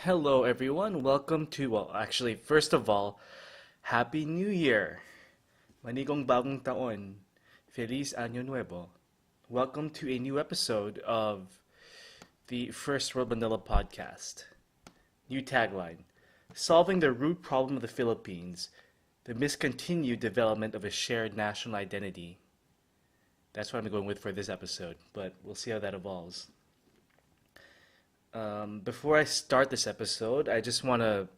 Hello, everyone. Welcome to, well, actually, first of all, Happy New Year! Manigong bagong taon. Feliz Año Nuevo. Welcome to a new episode of the First World Manila podcast. New tagline: Solving the root problem of the Philippines, the miscontinued development of a shared national identity. That's what I'm going with for this episode, but we'll see how that evolves. Before I start this episode, I just want to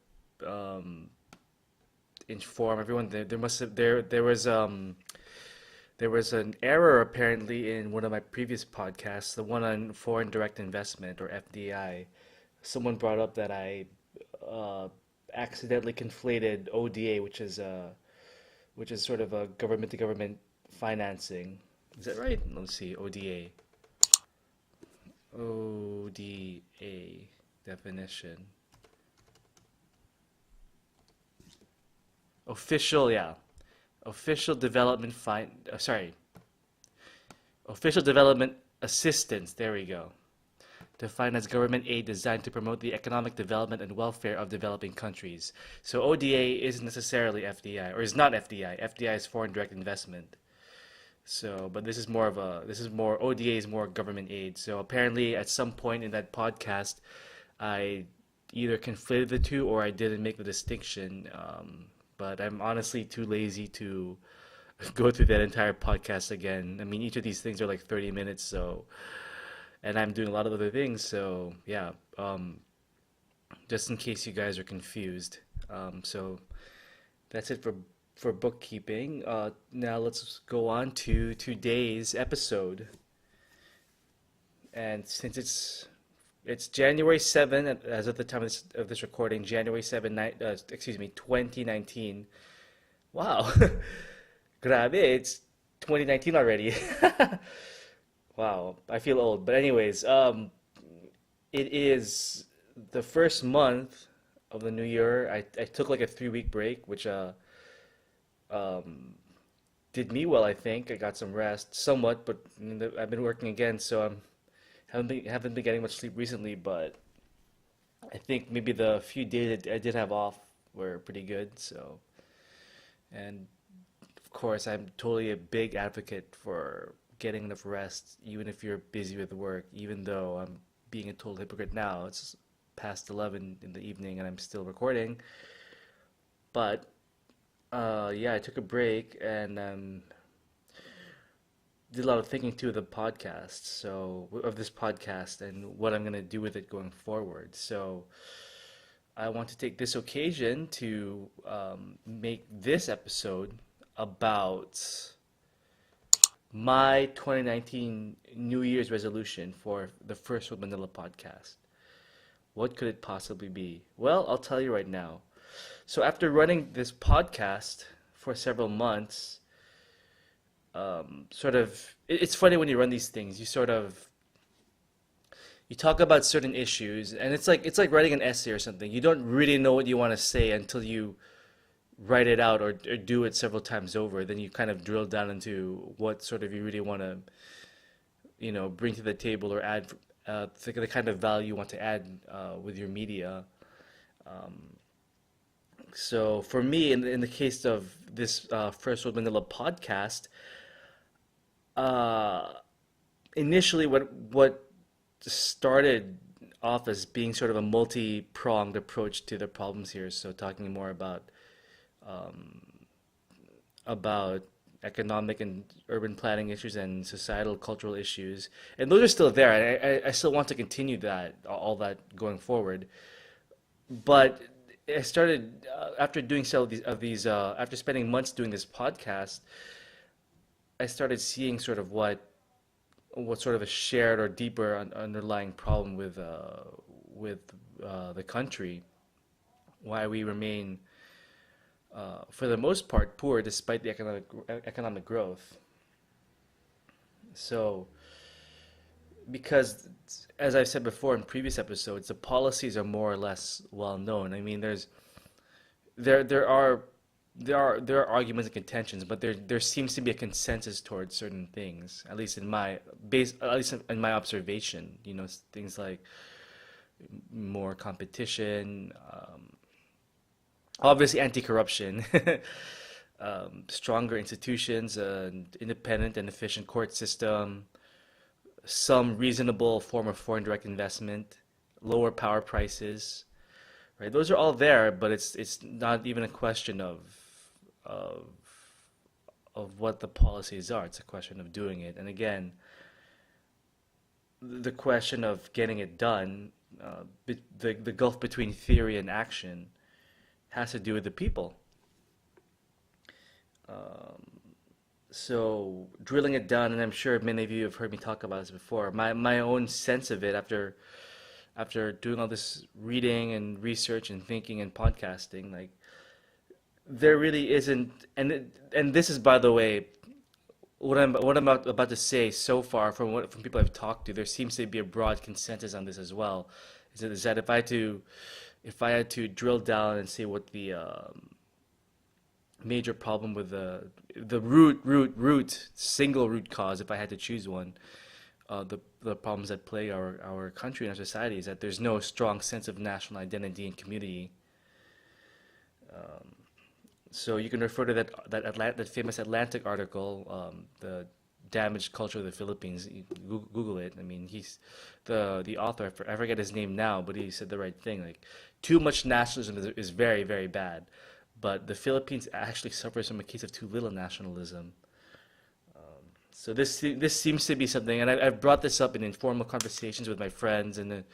um, inform everyone that there was an error apparently in one of my previous podcasts, the one on foreign direct investment or FDI. Someone brought up that I uh, accidentally conflated ODA, which is sort of a government to government financing. Is that right? Let's see, ODA. ODA definition. Official, yeah. Official development official development assistance. There we go. Defined as government aid designed to promote the economic development and welfare of developing countries. So ODA isn't necessarily FDI, or is not FDI. FDI is foreign direct investment. So, but this is more, ODA is more government aid. So apparently at some point in that podcast, I either conflated the two or I didn't make the distinction. But I'm honestly too lazy to go through that entire podcast again. I mean, each of these things are like 30 minutes, so, and I'm doing a lot of other things, so yeah, just in case you guys are confused. So that's it for bookkeeping. Now let's go on to today's episode. And since it's January 7th, as of the time of this recording, January 7, 2019. Wow. Grabe, it's 2019 already. Wow, I feel old. But anyways, it is the first month of the new year. I took like a 3 week break, which um, did me well, I think. I got some rest, somewhat, but I've been working again, so haven't been getting much sleep recently. But I think maybe the few days I did have off were pretty good. So, and of course, I'm totally a big advocate for getting enough rest, even if you're busy with work. Even though I'm being a total hypocrite now, it's past 11 in the evening and I'm still recording. But yeah, I took a break and did a lot of thinking too of the podcast, so of this podcast and what I'm gonna do with it going forward. So I want to take this occasion to make this episode about my 2019 New Year's resolution for the First World Manila podcast. What could it possibly be? Well, I'll tell you right now. So after running this podcast for several months, it's funny when you run these things. You talk about certain issues, and it's like writing an essay or something. You don't really know what you want to say until you write it out or do it several times over. Then you kind of drill down into what sort of you really want to, bring to the table or add the kind of value you want to add with your media. So for me, in the case of this First World Manila podcast, uh, initially what started off as being sort of a multi-pronged approach to the problems here. So talking more um, about economic and urban planning issues and societal cultural issues, and those are still there. I still want to continue all that going forward. But I started after doing several after spending months doing this podcast, I started seeing sort of what sort of a shared or deeper underlying problem with the country, why we remain for the most part poor despite the economic growth. So because as I've said before in previous episodes, the policies are more or less well known. I mean, there there are there are arguments and contentions, but there seems to be a consensus towards certain things, at least in my observation. Things like more competition, obviously anti-corruption, stronger institutions, an independent and efficient court system, some reasonable form of foreign direct investment, lower power prices, right? Those are all there, but it's not even a question of of what the policies are. It's a question of doing it. And again, the question of getting it done, the gulf between theory and action has to do with the people. Um, so drilling it down, and I'm sure many of you have heard me talk about this before. My own sense of it after doing all this reading and research and thinking and podcasting, like there really isn't, and this is by the way what I'm about to say so far from people I've talked to, there seems to be a broad consensus on this as well. Is that if I had to drill down and say what the major problem with the root single root cause, if I had to choose one, the problems that plague our country and our society is that there's no strong sense of national identity and community. Um, so you can refer to that famous Atlantic article, the damaged culture of the Philippines. You Google it. I mean, he's the author. I forget his name now, but he said the right thing. Like, too much nationalism is very, very bad, but the Philippines actually suffers from a case of too little nationalism. So this seems to be something, and I've brought this up in informal conversations with my friends and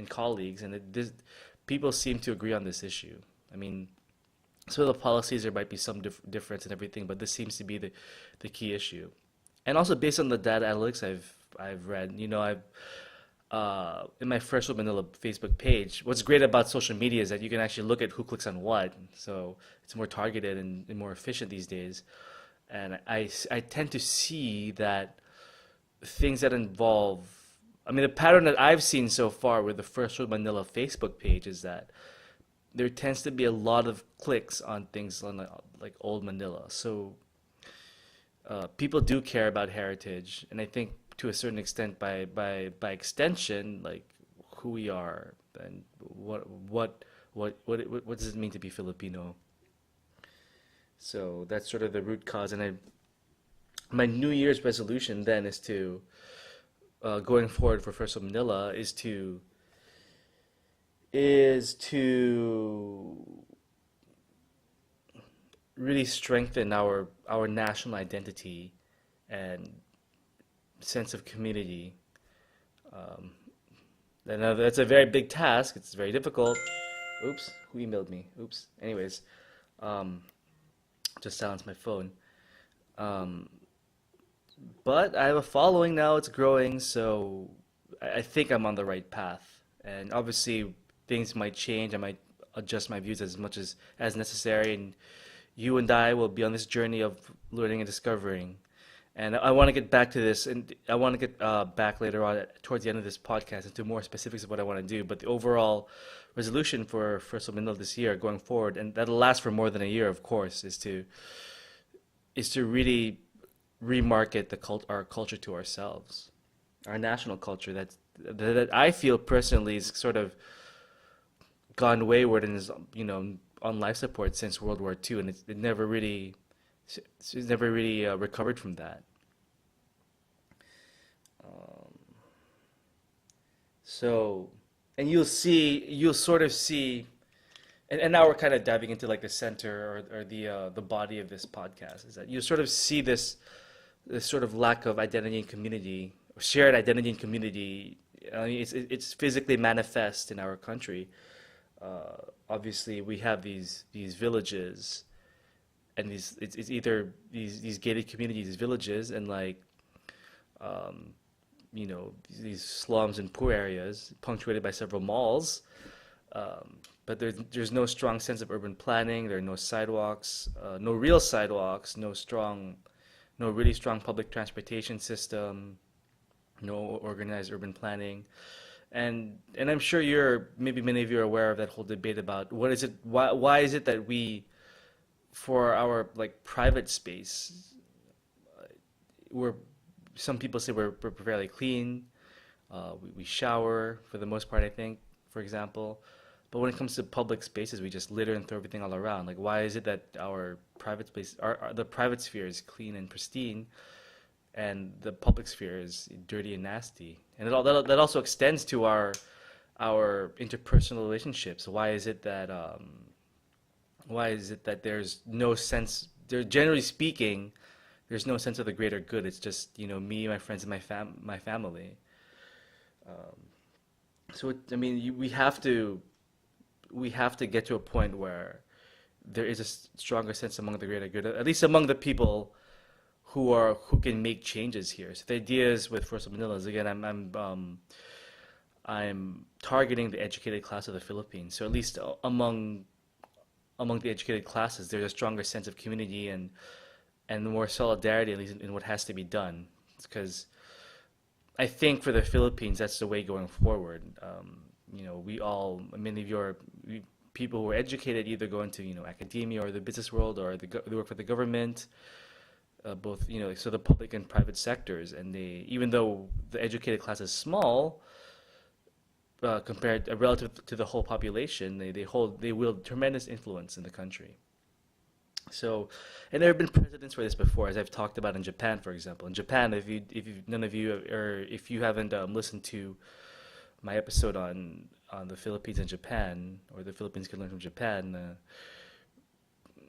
colleagues, and people seem to agree on this issue. I mean, so the policies there might be some difference and everything, but this seems to be the key issue. And also based on the data analytics I've read, I've in my Fresh with Manila Facebook page, what's great about social media is that you can actually look at who clicks on what, so it's more targeted and more efficient these days. And I tend to see that things that involve, I mean, the pattern that I've seen so far with the First World Manila Facebook page is that there tends to be a lot of clicks on things on like old Manila. So people do care about heritage, and I think to a certain extent, by extension, like who we are and what does it mean to be Filipino. So that's sort of the root cause. And my New Year's resolution then is to, going forward for First of Manila, is to really strengthen our national identity and sense of community. Um, and that's a very big task. It's very difficult. Oops, who emailed me? Oops. Anyways, um, just silenced my phone. Um, but I have a following now. It's growing, so I think I'm on the right path. And obviously, things might change. I might adjust my views as much as necessary. And you and I will be on this journey of learning and discovering. And I want to get back to this, and I want to get back later on towards the end of this podcast into more specifics of what I want to do. But the overall resolution for First of Manila this year, going forward, and that'll last for more than a year, of course, is to really remarket our culture to ourselves, our national culture that I feel personally is sort of gone wayward and is on life support since World War II, and it never really recovered from that. Um, so, and you'll sort of see, and now we're kind of diving into like the center or the body of this podcast is that you sort of see this sort of lack of identity and community, or shared identity and community. I mean, it's physically manifest in our country. Obviously, we have these villages, and it's either these gated communities, these villages, and like um, these slums and poor areas punctuated by several malls. But there's no strong sense of urban planning. There are no sidewalks, no real sidewalks, no really strong public transportation system, no organized urban planning. And I'm sure maybe many of you are aware of that whole debate about why is it that we, for our like private space, we're some people say we're fairly clean. We shower for the most part, I think. for example. But when it comes to public spaces, we just litter and throw everything all around. Like, why is it that our private space, the private sphere is clean and pristine, and the public sphere is dirty and nasty? And that also extends to our interpersonal relationships. Why is it that there's no sense? There, generally speaking, there's no sense of the greater good. It's just me, my friends, and my family. I mean, we have to get to a point where there is a stronger sense among the greater good, at least among the people who can make changes here. So the idea is with First Manila is again, I'm targeting the educated class of the Philippines. So at least among the educated classes, there's a stronger sense of community and more solidarity, at least in what has to be done. Because I think for the Philippines, that's the way going forward. Many of people who are educated either go into academia or the business world, or they work for the government, both so the public and private sectors. And they, even though the educated class is small, compared relative to the whole population, they wield tremendous influence in the country. So, and there have been precedents for this before, as I've talked about in Japan, for example. In Japan, if none of you, or if you haven't listened to my episode on the Philippines and Japan, or the Philippines can learn from Japan,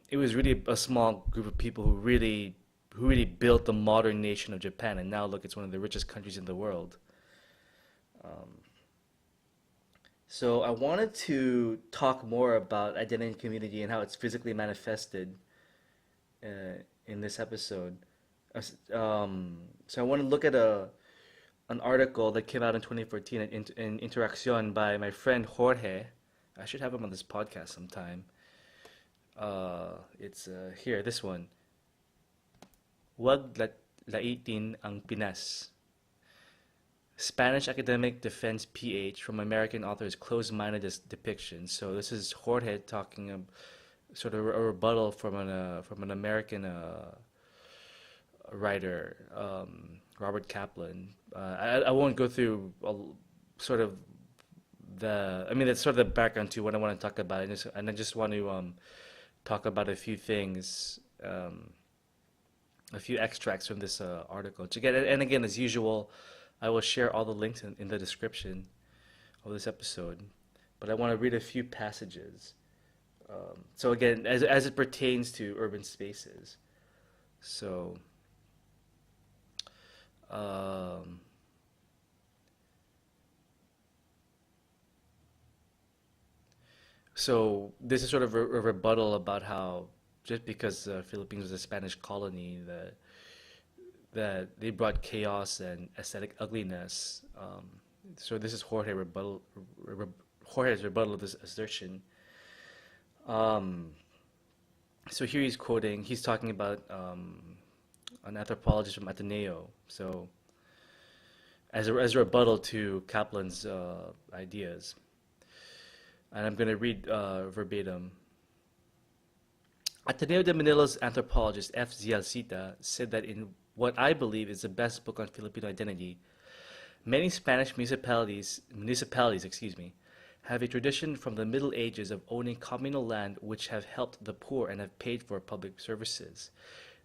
it was really a small group of people who really built the modern nation of Japan, and now look, it's one of the richest countries in the world. Um, so I wanted to talk more about identity and community and how it's physically manifested in this episode. So I want to look at an article that came out in 2014 in Interacción by my friend Jorge. I should have him on this podcast sometime. It's here, this one. Laitin ang Pinas. Spanish academic defends PH from American authors' closed-minded depictions. So this is Jorge talking sort of a rebuttal from an American writer, Robert Kaplan. I won't go through sort of that's sort of the background to what I want to talk about, and I just want to talk about a few things, a few extracts from this article. And again, as usual, I will share all the links in the description of this episode, but I want to read a few passages. So again, as it pertains to urban spaces. So, um, so this is sort of a rebuttal about how just because the Philippines was a Spanish colony, that they brought chaos and aesthetic ugliness. So this is Jorge's rebuttal of this assertion. Um, so here he's talking about an anthropologist from Ateneo. So as a rebuttal to Kaplan's ideas, and I'm going to read verbatim. Ateneo de Manila's anthropologist F. Zialcita said that in what I believe is the best book on Filipino identity, many Spanish municipalities, have a tradition from the Middle Ages of owning communal land which have helped the poor and have paid for public services.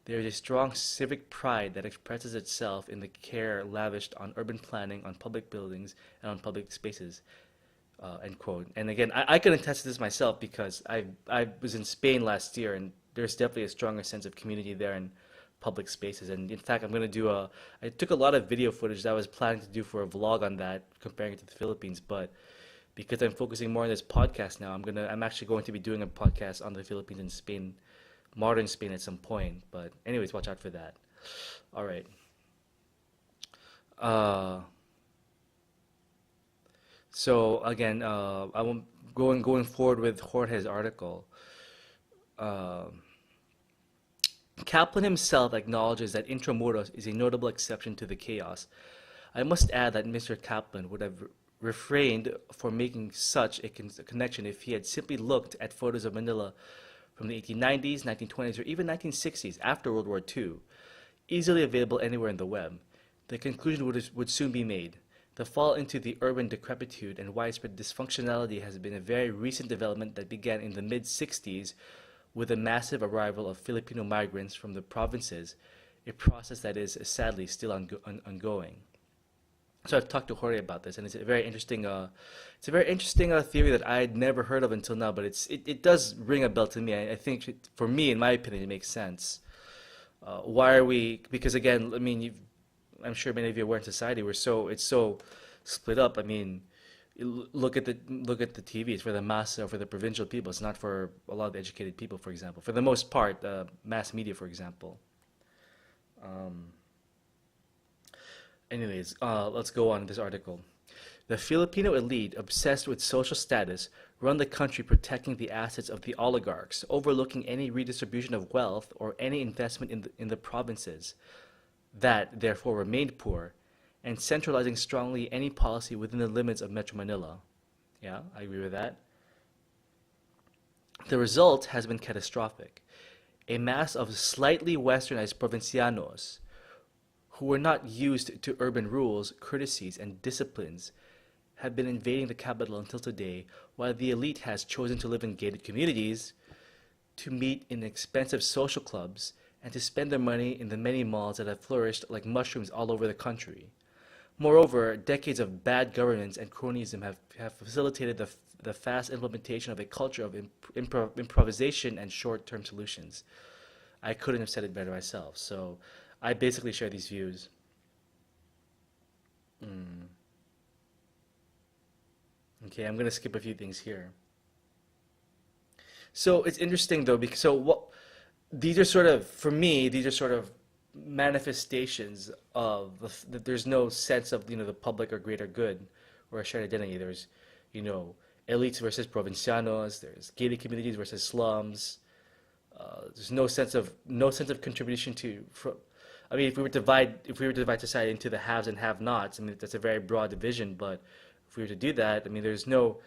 There is a strong civic pride that expresses itself in the care lavished on urban planning, on public buildings, and on public spaces. End quote. And again, I can attest to this myself because I was in Spain last year, and there's definitely a stronger sense of community there in public spaces. And in fact, I took a lot of video footage that I was planning to do for a vlog on that, comparing it to the Philippines. But because I'm focusing more on this podcast now, I'm actually going to be doing a podcast on the Philippines and Spain, modern Spain at some point. But anyways, watch out for that. All right. Uh, so again, I won't going forward with Jorge's article. Um Kaplan himself acknowledges that Intramuros is a notable exception to the chaos. I must add that Mr. Kaplan would have refrained from making such a connection if he had simply looked at photos of Manila from the 1890s, 1920s, or even 1960s after World War II, easily available anywhere in the web. The conclusion would soon be made. The fall into the urban decrepitude and widespread dysfunctionality has been a very recent development that began in the mid 60s with the massive arrival of Filipino migrants from the provinces, a process that is sadly still ongoing. So I've talked to Jorge about this, and it's a very interesting theory that I had never heard of until now. But it does ring a bell to me. I think for me, in my opinion, it makes sense. Why are we? Because again, I mean, I'm sure many of you are aware in society, it's so split up. I mean, look at the TV. It's for the mass or for the provincial people. It's not for a lot of the educated people, for example. For the most part, mass media, for example. Um, Anyways, let's go on in this article. The Filipino elite, obsessed with social status, run the country protecting the assets of the oligarchs, overlooking any redistribution of wealth or any investment in the provinces that, therefore, remained poor, and centralizing strongly any policy within the limits of Metro Manila. Yeah, I agree with that. The result has been catastrophic. A mass of slightly westernized provincianos who were not used to urban rules, courtesies, and disciplines have been invading the capital until today, while the elite has chosen to live in gated communities, to meet in expensive social clubs, and to spend their money in the many malls that have flourished like mushrooms all over the country. Moreover, decades of bad governance and cronyism have facilitated the fast implementation of a culture of improvisation and short-term solutions. I couldn't have said it better myself. So I basically share these views. Mm. Okay, I'm gonna skip a few things here. So it's interesting though, because so what these are sort of for me these are sort of manifestations of that there's no sense of the public or greater good or a shared identity. There's you know elites versus provincianos. There's gated communities versus slums. There's no sense of contribution to. I mean, if we were to divide society into the haves and have-nots, I mean that's a very broad division. But if we were to do that, I mean, there's no,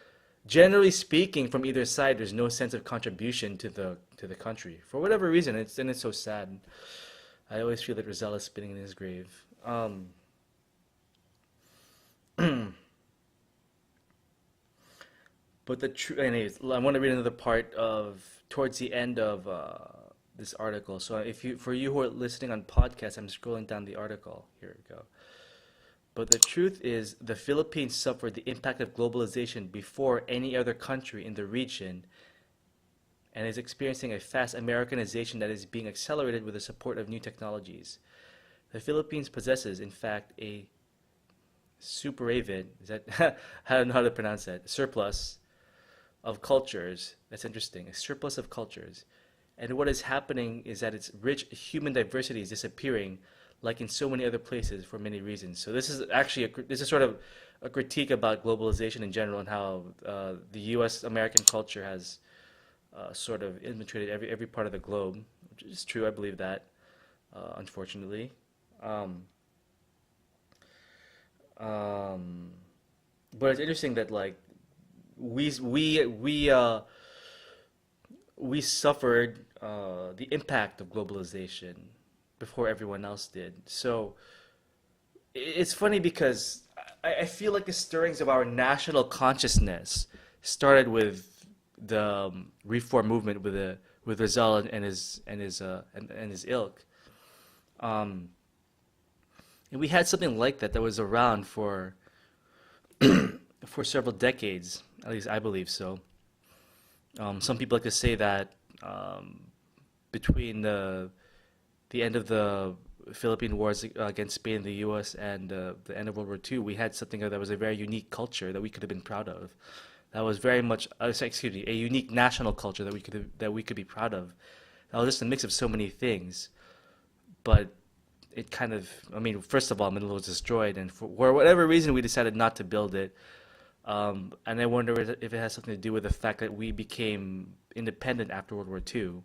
generally speaking, from either side, there's no sense of contribution to the country for whatever reason. It's so sad. I always feel that Rizal is spinning in his grave. But anyways, I want to read another part of towards the end of this article. So if you, for you who are listening on podcast, I'm scrolling down the article. Here we go. But the truth is, the Philippines suffered the impact of globalization before any other country in the region and is experiencing a fast Americanization that is being accelerated with the support of new technologies. The Philippines possesses, in fact, a superavid, is that, I don't know how to pronounce that, surplus of cultures. That's interesting, a surplus of cultures. And what is happening is that its rich human diversity is disappearing, like in so many other places, for many reasons. So this is actually this is sort of a critique about globalization in general and how the U.S. American culture has sort of infiltrated every part of the globe, which is true. I believe that, unfortunately. Um, um, but it's interesting that like we we we uh, we suffered the impact of globalization before everyone else did. So it's funny because I feel like the stirrings of our national consciousness started with the reform movement with Rizal and his ilk. Um, and we had something like that was around for several decades, at least I believe so. Some people like to say that um, between the end of the Philippine Wars against Spain and the U.S. and the end of World War II, we had something that was a very unique culture that we could have been proud of. That was very much, excuse me, a unique national culture that we could be proud of. That was just a mix of so many things, but it kind of, I mean, first of all, Manila was destroyed, and for whatever reason, we decided not to build it. And I wonder if it has something to do with the fact that we became independent after World War II.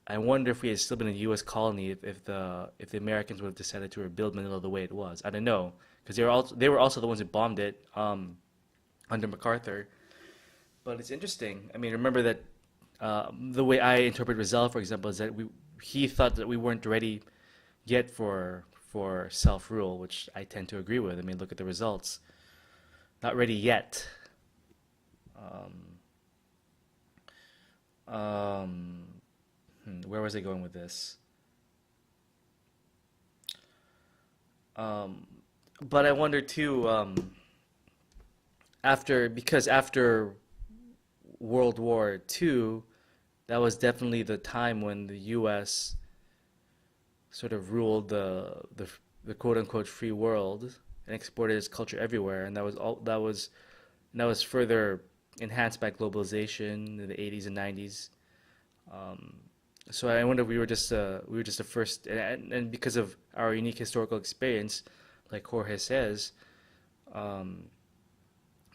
I wonder if we had still been a U.S. colony, if the Americans would have decided to rebuild Manila the way it was. I don't know, because they were also the ones who bombed it under MacArthur. But it's interesting. I mean, remember that the way I interpret Rizal, for example, is that he thought that we weren't ready yet for self-rule, which I tend to agree with. I mean, look at the results. Not ready yet. Um, um, where was I going with this? Um, but I wonder too, after World War II, that was definitely the time when the U.S. sort of ruled the quote unquote free world and exported its culture everywhere, and that was further enhanced by globalization in the 80s and 90s. Um, so I wonder if we were just the first, and because of our unique historical experience, like Jorge says, um,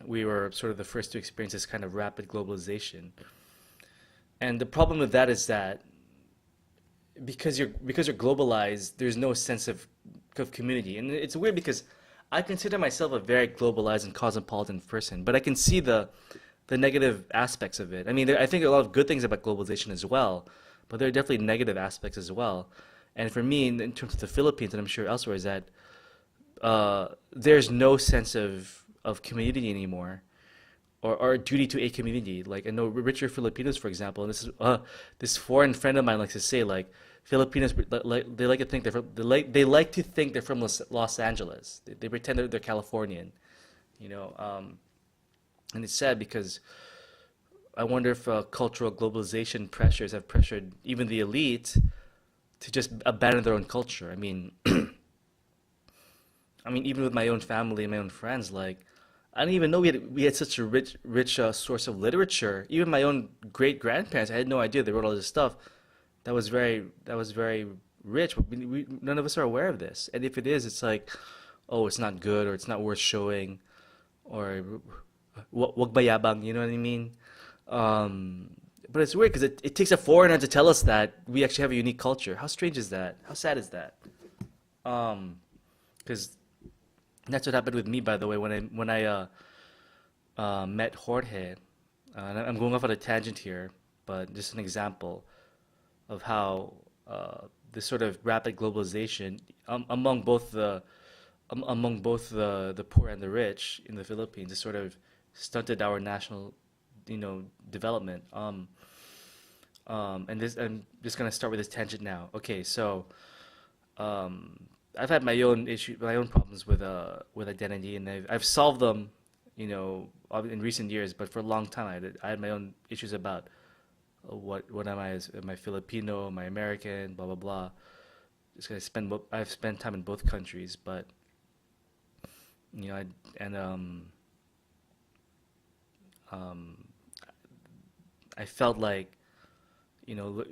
we were sort of the first to experience this kind of rapid globalization. And the problem with that is that because you're globalized, there's no sense of community, and it's weird because I consider myself a very globalized and cosmopolitan person, but I can see the negative aspects of it. I mean, I think there are a lot of good things about globalization as well, but there are definitely negative aspects as well. And for me, in terms of the Philippines, and I'm sure elsewhere, is that there's no sense of community anymore, or duty to a community. Like I know richer Filipinos, for example, and this foreign friend of mine likes to say like Filipinos they like to think they like to think they're from Los Angeles. They pretend they're Californian, you know. And it's sad because I wonder if cultural globalization pressures have pressured even the elite to just abandon their own culture. I mean, even with my own family and my own friends, like I didn't even know we had such a rich source of literature. Even my own great grandparents, I had no idea they wrote all this stuff. That was very rich. But none of us are aware of this. And if it is, it's like, oh, it's not good or it's not worth showing or wag bayabang. You know what I mean? Um, but it's weird because it takes a foreigner to tell us that we actually have a unique culture. How strange is that? How sad is that? Um, because that's what happened with me, by the way, when I met Jorge. And I'm going off on a tangent here, but just an example of how this sort of rapid globalization among both the poor and the rich in the Philippines has sort of stunted our national, development. And this I'm just gonna start with this tangent now. Okay, so um, I've had my own problems with identity, and I've solved them, in recent years. But for a long time, I had my own issues about what am I? Am I Filipino? Am I American? Blah blah blah. Just gonna I've spent time in both countries, but you know, I, and um, I felt like you know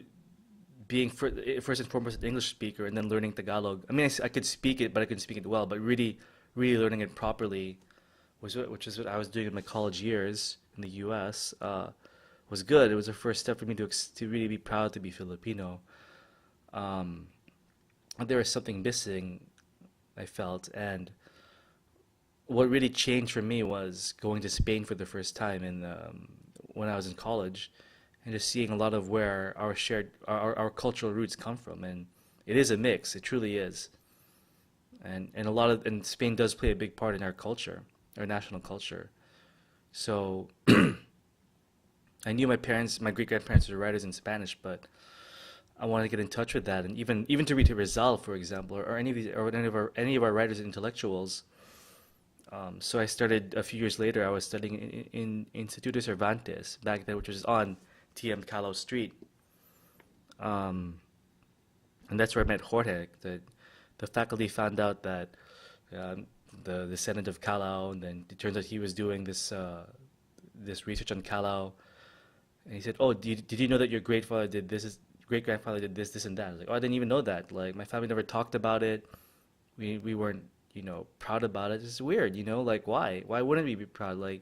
being first and foremost an English speaker and then learning Tagalog. I mean, I could speak it, but I couldn't speak it well. But really learning it properly which is what I was doing in my college years in the U.S. Was good. It was a first step for me to really be proud to be Filipino. Um, there was something missing, I felt, and what really changed for me was going to Spain for the first time in when I was in college, and just seeing a lot of where our cultural roots come from, and it is a mix. It truly is, and and Spain does play a big part in our culture, our national culture. So I knew my great grandparents were writers in Spanish, but I wanted to get in touch with that, and even to read to Rizal, for example, or any of these, or any of our writers and intellectuals. So I started a few years later. I was studying in Instituto Cervantes back then, which was on TM Callao Street, um, and that's where I met Jorge. The faculty found out that um, the descendant of Callao, and then it turns out he was doing this research on Callao, and he said, "Oh, did you know that your great grandfather did this, and that?" I was like, "Oh, I didn't even know that. Like, my family never talked about it. We weren't, proud about it. It's weird, like why? Why wouldn't we be proud? Like,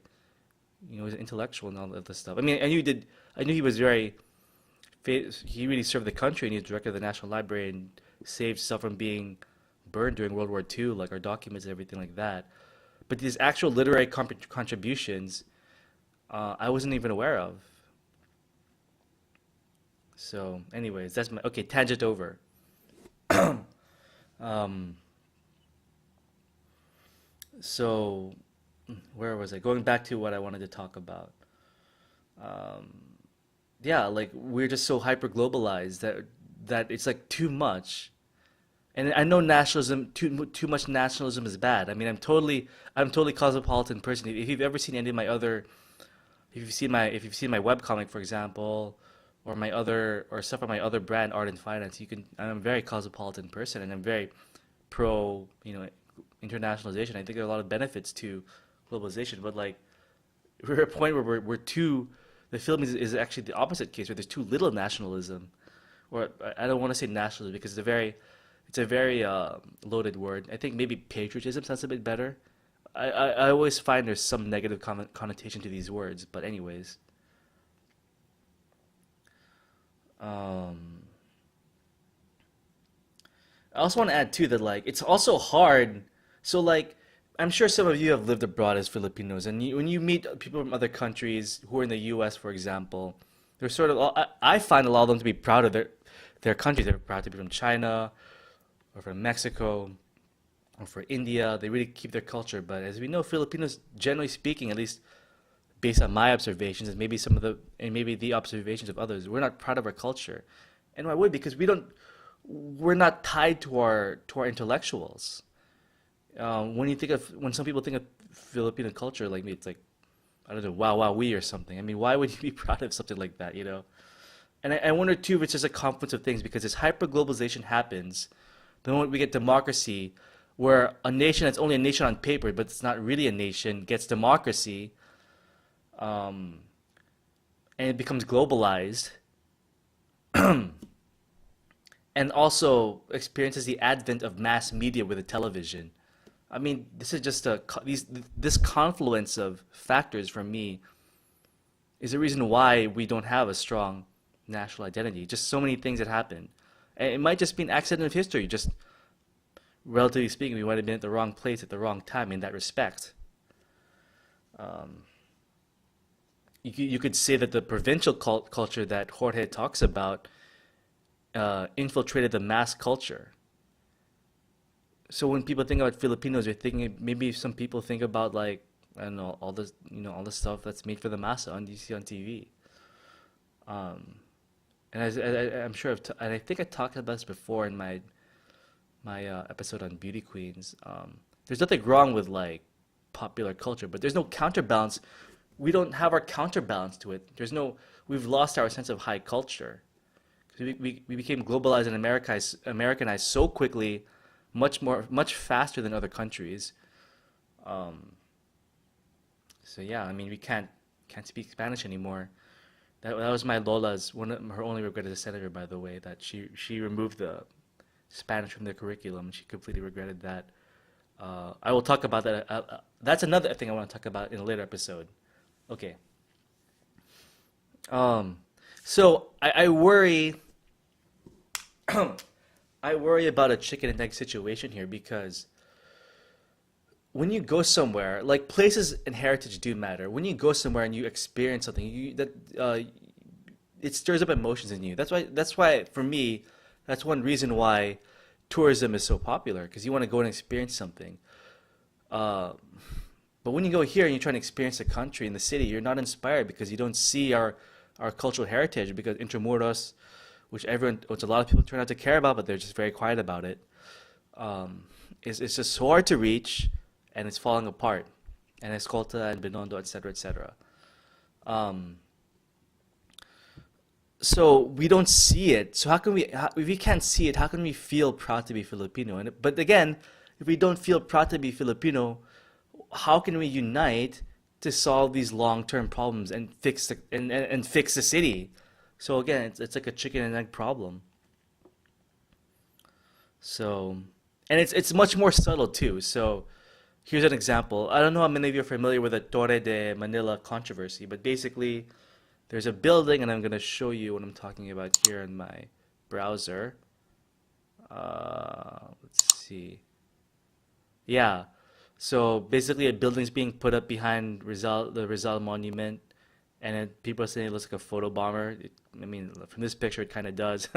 he's an intellectual and all of this stuff. I mean, I knew he was he really served the country, and he was director of the National Library and saved stuff from being burned during World War II, like our documents and everything like that. But these actual literary contributions, I wasn't even aware of. So, anyways, that's my okay. Tangent over. Um, So, where was I? Going back to what I wanted to talk about. Yeah, like we're just so hyper globalized that it's like too much. And I know nationalism, too much nationalism is bad. I mean, I'm totally cosmopolitan person. If you've ever seen any of my other, if you've seen my webcomic, for example, or my other or stuff from my other brand, Art and Finance, you can. I'm a very cosmopolitan person, and I'm very pro, internationalization. I think there are a lot of benefits to globalization, but like we're at a point where we're too. The Philippines is actually the opposite case, where there's too little nationalism, or I don't want to say nationalism because it's a very loaded word. I think maybe patriotism sounds a bit better. I always find there's some negative connotation to these words, but anyways, um, I also want to add too that like it's also hard. So like I'm sure some of you have lived abroad as Filipinos, and when you meet people from other countries who are in the U.S., for example, they're sort of. I find a lot of them to be proud of their countries. They're proud to be from China or from Mexico or for India. They really keep their culture. But as we know, Filipinos, generally speaking, at least based on my observations, and maybe the observations of others, we're not proud of our culture. And why would? Because we're not tied to our intellectuals. When some people think of Filipino culture, like me, it's like I don't know, wow, wow, we or something. I mean, why would you be proud of something like that, you know? And I wonder too if it's just a confluence of things because as hyper globalization happens, the moment we get democracy, where a nation that's only a nation on paper, but it's not really a nation, gets democracy, um, and it becomes globalized, and also experiences the advent of mass media with the television. I mean, this is just this confluence of factors for me is the reason why we don't have a strong national identity. Just so many things that happen. And it might just be an accident of history. Just relatively speaking, we might have been at the wrong place at the wrong time in that respect. Um, you could say that the provincial culture that Jorge talks about infiltrated the mass culture. So when people think about Filipinos, they're thinking maybe some people think about like I don't know all the stuff that's made for the massa on you see on TV. Um, and I'm sure and I think I talked about this before in my episode on beauty queens. There's nothing wrong with like popular culture, but there's no counterbalance. We don't have our counterbalance to it. We've lost our sense of high culture. 'Cause we became globalized and Americanized so quickly, much faster than other countries. Um, so yeah, I mean we can't speak Spanish anymore. That was my Lola's one of her only regret as a senator, by the way, that she removed the Spanish from the curriculum. She completely regretted that. I will talk about that. That's another thing I want to talk about in a later episode. Okay. Um, so I worry I worry about a chicken and egg situation here because when you go somewhere, like places and heritage do matter. When you go somewhere and you experience something, it stirs up emotions in you. That's why for me, that's one reason why tourism is so popular because you want to go and experience something. Uh, but when you go here and you're trying to experience the country and the city, you're not inspired because you don't see our cultural heritage because Intramuros, which a lot of people turn out to care about, but they're just very quiet about it. It's just so hard to reach, and it's falling apart. And Escolta and Binondo, etc., etc. Um, so we don't see it. So if we can't see it, how can we feel proud to be Filipino? But again, if we don't feel proud to be Filipino, how can we unite to solve these long-term problems and fix the city? So again, it's like a chicken and egg problem. So, and it's much more subtle too. So here's an example. I don't know how many of you are familiar with the Torre de Manila controversy, but basically there's a building, and I'm gonna show you what I'm talking about here in my browser. Let's see. Yeah. So basically, a building's being put up behind the Rizal Monument, and then people are saying it looks like a photo bomber. I mean, from this picture, it kind of does.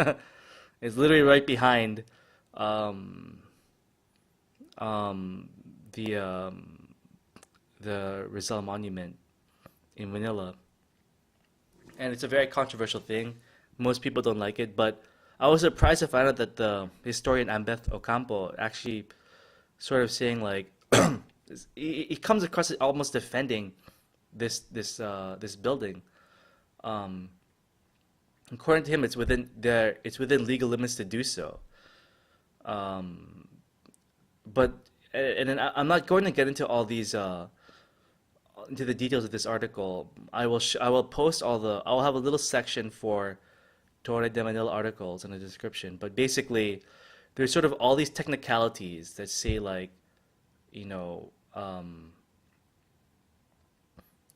It's literally right behind um, um, the the Rizal Monument in Manila, and it's a very controversial thing. Most people don't like it, but I was surprised to find out that the historian Ambeth Ocampo actually sort of saying like he comes across as almost defending this building. Um, According to him, it's within legal limits to do so. Um, but and then I'm not going to get into all these into the details of this article. I will post all the I'll have a little section for Torre de Manila articles in the description. But basically, there's sort of all these technicalities that say like you know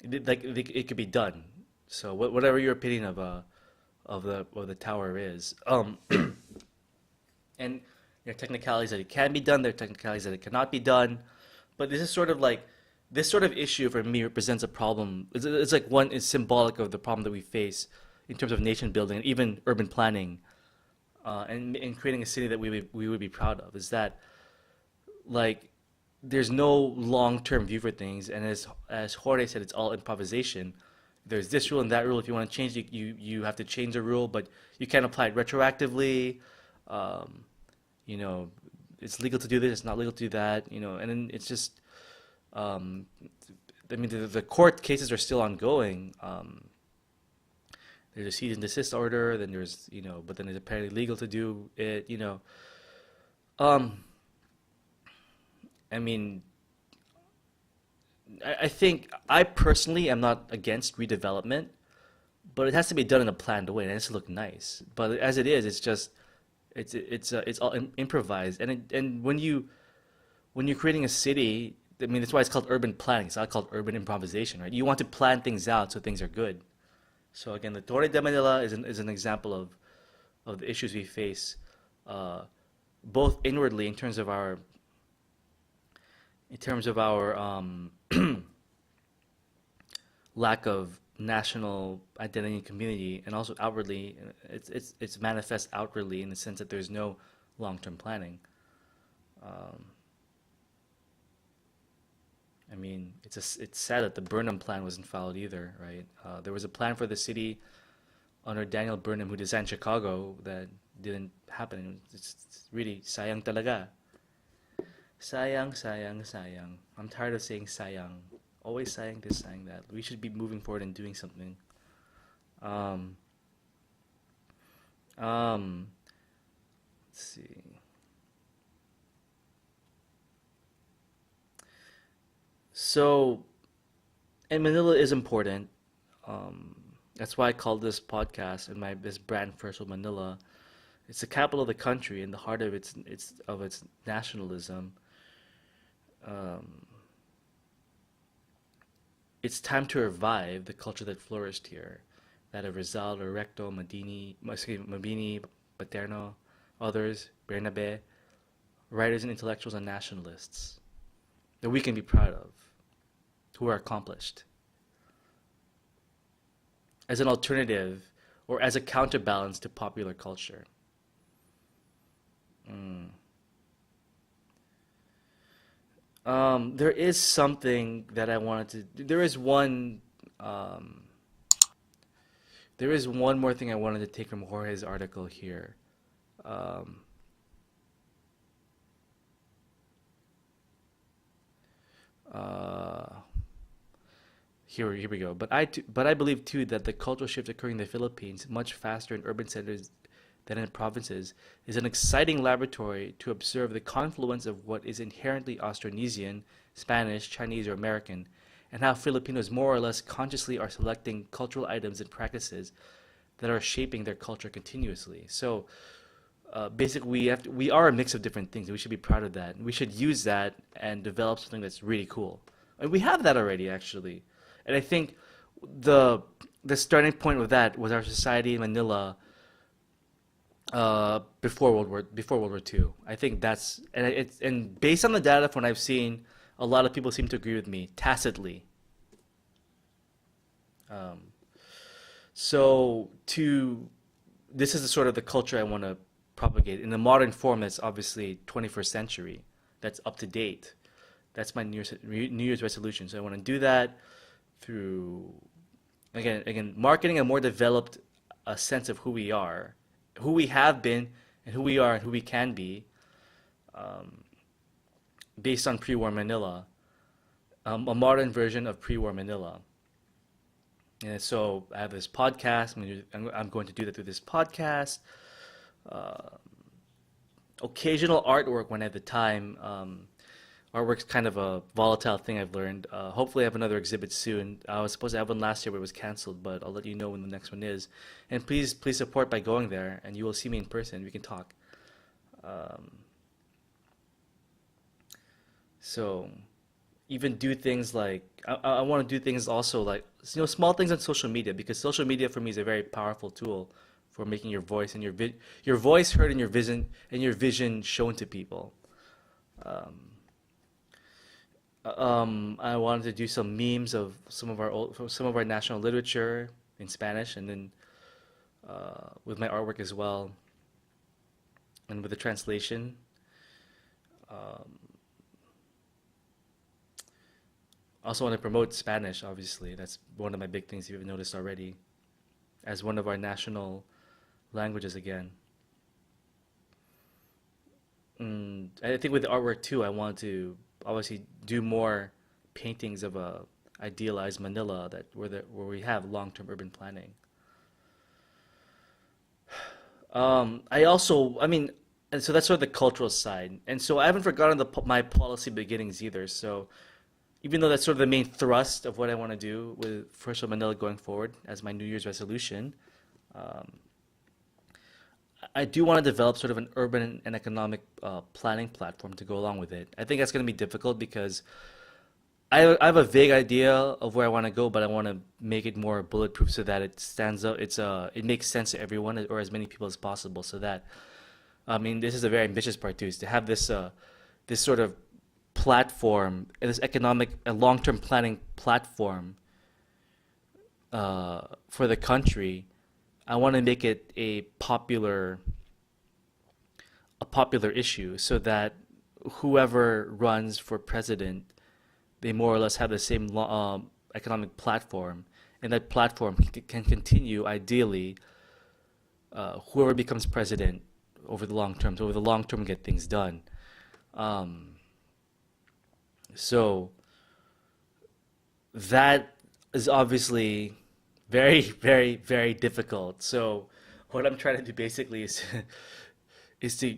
it could be done. So whatever your opinion of the tower is, and there are technicalities that it can be done. There are technicalities that it cannot be done. But this is sort of like this sort of issue for me represents a problem. It's like one is symbolic of the problem that we face in terms of nation building and even urban planning, and creating a city that we would be proud of. Is that like there's no long term view for things, and as Jorge said, it's all improvisation. There's this rule and that rule. If you want to change it, you have to change the rule, but you can't apply it retroactively. Um, you know, it's legal to do this, it's not legal to do that. And then it's just, um, I mean, the court cases are still ongoing. There's a cease and desist order, then but then it's apparently legal to do it. Um, I mean, I think I personally am not against redevelopment, but it has to be done in a planned way and it has to look nice. But as it is, it's just it's all improvised. And when you're creating a city, I mean that's why it's called urban planning. It's not called urban improvisation, right? You want to plan things out so things are good. So again, the Torre de Manila is an example of the issues we face, uh, both inwardly in terms of our lack of national identity and community, and also outwardly, it's manifest outwardly in the sense that there's no long-term planning. Um, I mean, it's sad that the Burnham plan wasn't followed either, right? There was a plan for the city under Daniel Burnham, who designed Chicago, that didn't happen. It's really sayang talaga. Sayang, sayang, sayang. I'm tired of saying sayang. Always saying this, saying that. We should be moving forward and doing something. Um, um, let's see. So, and Manila is important. Um, that's why I call this podcast and my this brand First World Manila. It's the capital of the country and the heart of its nationalism. Um, it's time to revive the culture that flourished here, that of Rizal, Recto, Mabini, Paterno, others, Bernabe, writers and intellectuals and nationalists that we can be proud of, who are accomplished, as an alternative or as a counterbalance to popular culture. Mm. There is something that I wanted to. Um, there is one more thing I wanted to take from Jorge's article here. Um, uh, here we go. But I believe too that the cultural shift occurring in the Philippines, much faster in urban centers than in provinces, is an exciting laboratory to observe the confluence of what is inherently Austronesian, Spanish, Chinese, or American, and how Filipinos more or less consciously are selecting cultural items and practices that are shaping their culture continuously. So basically, we are a mix of different things, and we should be proud of that. And we should use that and develop something that's really cool. And we have that already, actually. And I think the the starting point with that was our society in Manila before World War II. I think that's and based on the data from what I've seen, a lot of people seem to agree with me tacitly. Um, so to this is the sort of the culture I want to propagate in the modern form that's obviously 21st century, that's up to date, That's my New Year's resolution. So I want to do that through again marketing a more developed a sense of who we are, who we have been, and who we are and who we can be, based on pre-war Manila, a modern version of pre-war Manila. And so I have this podcast. I'm going to do that through this podcast. Uh, Occasional artwork when I have the time. Artwork's kind of a volatile thing I've learned. Hopefully, I have another exhibit soon. I was supposed to have one last year, but it was canceled. But I'll let you know when the next one is. And please support by going there, and you will see me in person. We can talk. Um, so even do things like I want to do things also like small things on social media because social media for me is a very powerful tool for making your voice and your voice heard and your vision shown to people. Um, I wanted to do some memes of some of our national literature in Spanish, and then with my artwork as well, and with the translation. Um, I also want to promote Spanish. Obviously, that's one of my big things you've noticed already, as one of our national languages again. I think with the artwork too, I want to obviously do more paintings of a idealized Manila where we have long-term urban planning. I mean, and so that's sort of the cultural side, and so I haven't forgotten my policy beginnings either. So even though that's sort of the main thrust of what I want to do with First of Manila going forward as my New Year's resolution, um, I do want to develop sort of an urban and economic planning platform to go along with it. I think that's going to be difficult because I have a vague idea of where I want to go, but I want to make it more bulletproof so that it stands out. It makes sense to everyone or as many people as possible. So that I mean, this is a very ambitious part too, is to have this sort of platform, this economic and long-term planning platform for the country. I want to make it a popular issue so that whoever runs for president, they more or less have the same economic platform, and that platform can continue ideally. Whoever becomes president over the long term, so over the long term, get things done. Um, so that is obviously very, very, very difficult. So what I'm trying to do basically is is to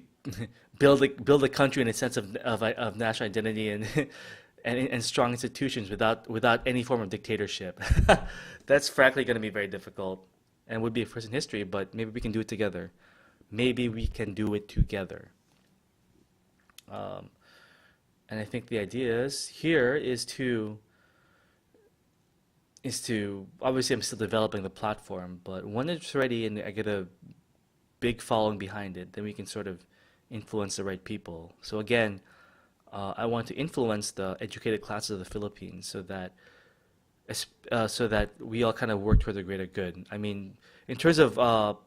build a country in a sense of national identity and and strong institutions without any form of dictatorship. That's frankly going to be very difficult and would be a first in history, but maybe we can do it together. Maybe we can do it together. Um, and I think the idea is here is to obviously I'm still developing the platform, but when it's ready and I get a big following behind it, then we can sort of influence the right people. So again, I want to influence the educated classes of the Philippines so that we all kind of work toward the greater good. I mean, in terms of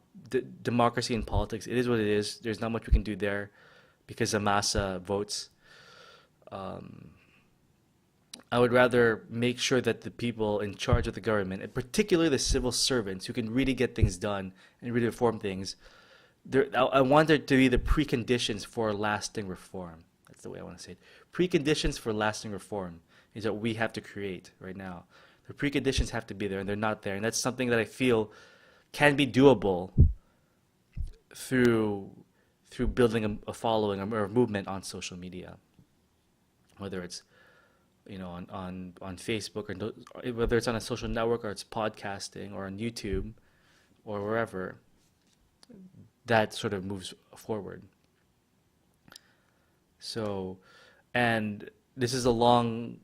democracy and politics, it is what it is. There's not much we can do there because the massa votes. Um, I would rather make sure that the people in charge of the government, and particularly the civil servants who can really get things done and really reform things, I want there to be the preconditions for lasting reform. That's the way I want to say it. Preconditions for lasting reform is what we have to create right now. The preconditions have to be there, and they're not there. And that's something that I feel can be doable through building a following or a movement on social media, whether it's on Facebook or whether it's on a social network or it's podcasting or on YouTube or wherever that sort of moves forward. So, and this is a long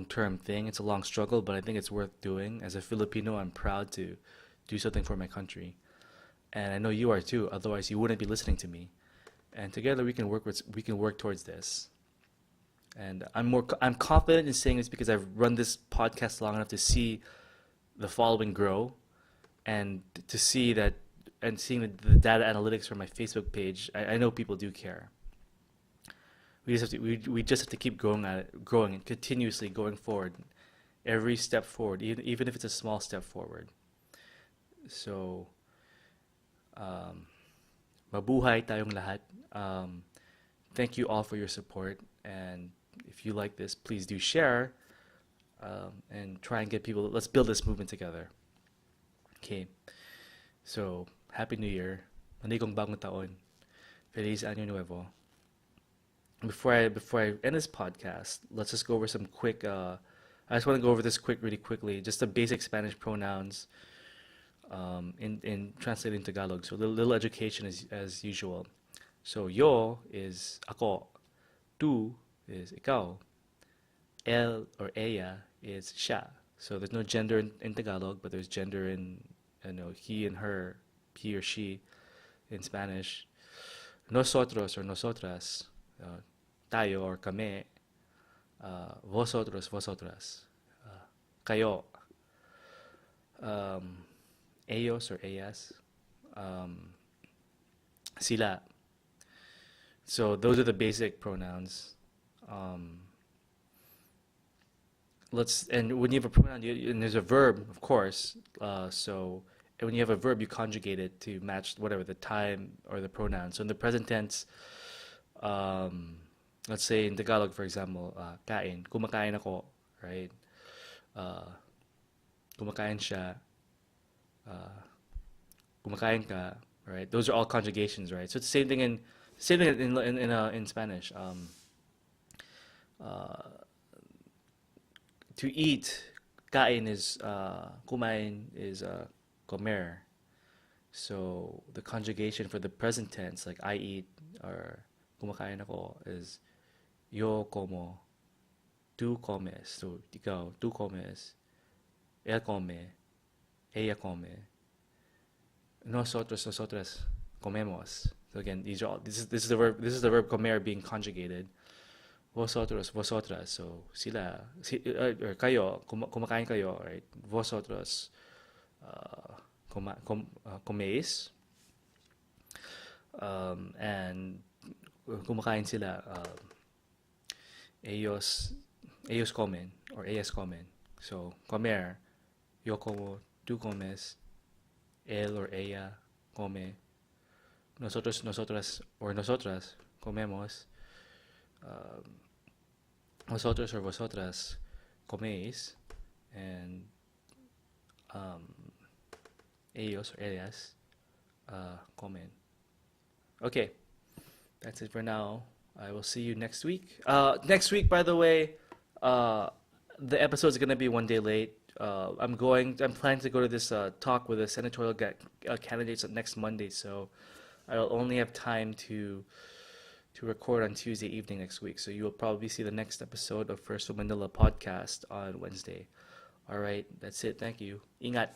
term thing. It's a long struggle, but I think it's worth doing. As a Filipino, I'm proud to do something for my country, and I know you are too. Otherwise, you wouldn't be listening to me. And together, we can work towards this. And I'm confident in saying this because I've run this podcast long enough to see the following grow, and to see that and seeing the data analytics from my Facebook page. I know people do care. We just have to keep growing at it, growing and continuously going forward, every step forward, even if it's a small step forward. So, um, mabuhay tayong lahat. Um, Thank you all for your support, and if you like this, please do share, and try and get people. Let's build this movement together. Okay. So, Happy New Year. Manigong bagong taon. Feliz Año Nuevo. Before I end this podcast, let's just go over some quick. I just want to go over this really quickly. Just the basic Spanish pronouns, in translating Tagalog. So little education as usual. So yo is ako, tú is ikaw, él or ella is siya. So there's no gender in Tagalog, but there's gender in, he and her, he or she in Spanish. Nosotros or nosotras, tayo or kami, vosotros, vosotras, kayo, um, ellos or ellas, um, sila. So those are the basic pronouns. Um, and when you have a pronoun, and there's a verb, of course. So and when you have a verb, you conjugate it to match whatever the time or the pronoun. So in the present tense, um, let's say in Tagalog, for example, kain, kumakain ako, right? Uh, kumakain siya, uh, kumakain ka, right? Those are all conjugations, right? So it's the same thing in Spanish. Uh, to eat, kain is kumain is comer. So the conjugation for the present tense, like I eat or kumakain ako, is yo como, tú comes. So ikaw, tú comes, él come, ella come, nosotros, nosotras comemos. So again, this is the verb comer being conjugated. Vosotros, vosotras. So sila, or kayo, kumakain kayo, right? Vosotros, coméis, and kumakain sila. Ellos comen or ellas comen. So comer, yo como, tú comes, él or ella come, nosotros, nosotras or nosotras comemos, vosotros or vosotras coméis, and ellos or ellas comen. Okay, that's it for now. I will see you next week. Next week, by the way, the episode is gonna be one day late. I'm planning to go to this talk with the senatorial candidates next Monday, so I'll only have time to record on Tuesday evening next week. So you will probably see the next episode of First of Manila podcast on Wednesday. All right, that's it. Thank you. Ingat.